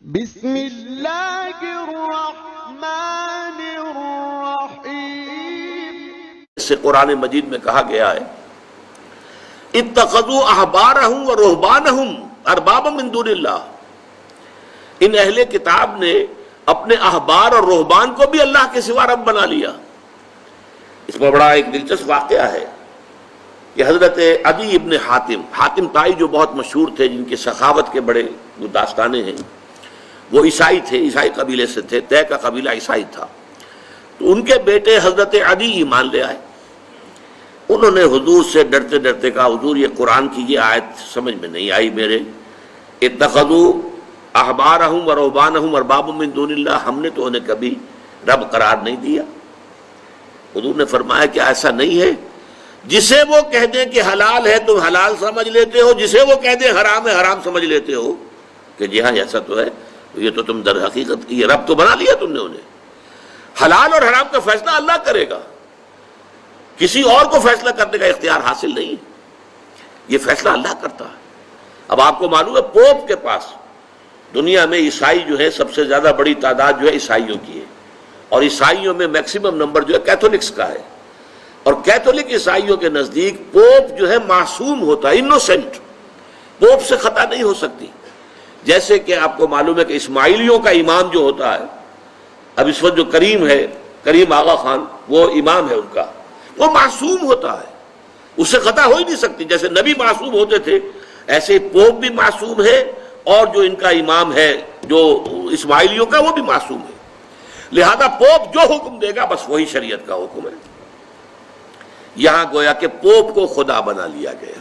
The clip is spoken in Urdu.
بسم اللہ الرحمن الرحیم۔ سے قرآن مجید میں کہا گیا ہے اتخذوا احبارہم و رہبانہم اربابا من دون اللہ، ان اہل کتاب نے اپنے احبار اور رہبان کو بھی اللہ کے سوا رب بنا لیا۔ اس میں بڑا ایک دلچسپ واقعہ ہے کہ حضرت عدی ابن حاتم طائی جو بہت مشہور تھے، جن کی سخاوت کے بڑے داستانے ہیں، وہ عیسائی تھے، عیسائی قبیلے سے تھے، طے کا قبیلہ عیسائی تھا۔ تو ان کے بیٹے حضرت عدی ایمان لے آئے۔ انہوں نے حضور سے ڈرتے ڈرتے کہا، حضور یہ قرآن کی یہ آیت سمجھ میں نہیں آئی میرے، اتخذوا احبارہم و رہبانہم اربابا من دون اللہ، ہم نے تو انہیں کبھی رب قرار نہیں دیا۔ حضور نے فرمایا کہ ایسا نہیں ہے، جسے وہ کہہ دیں کہ حلال ہے تم حلال سمجھ لیتے ہو، جسے وہ کہہ دیں حرام ہے حرام سمجھ لیتے ہو، کہ جی ہاں ایسا تو ہے، یہ تو تم در حقیقت یہ رب تو بنا لیا تم نے انہیں۔ حلال اور حرام کا فیصلہ اللہ کرے گا، کسی اور کو فیصلہ کرنے کا اختیار حاصل نہیں ہے، یہ فیصلہ اللہ کرتا ہے۔ اب آپ کو معلوم ہے پوپ کے پاس دنیا میں عیسائی جو ہے سب سے زیادہ بڑی تعداد جو ہے عیسائیوں کی ہے، اور عیسائیوں میں میکسیمم نمبر جو ہے کیتھولکس کا ہے، اور کیتھولک عیسائیوں کے نزدیک پوپ جو ہے معصوم ہوتا ہے، انوسنٹ، پوپ سے خطا نہیں ہو سکتی۔ جیسے کہ آپ کو معلوم ہے کہ اسماعیلیوں کا امام جو ہوتا ہے، اب اس وقت جو کریم ہے، کریم آغا خان، وہ امام ہے ان کا، وہ معصوم ہوتا ہے، اس سے خطا ہو ہی نہیں سکتی۔ جیسے نبی معصوم ہوتے تھے، ایسے پوپ بھی معصوم ہے، اور جو ان کا امام ہے جو اسماعیلیوں کا، وہ بھی معصوم ہے۔ لہذا پوپ جو حکم دے گا بس وہی شریعت کا حکم ہے۔ یہاں گویا کہ پوپ کو خدا بنا لیا گیا۔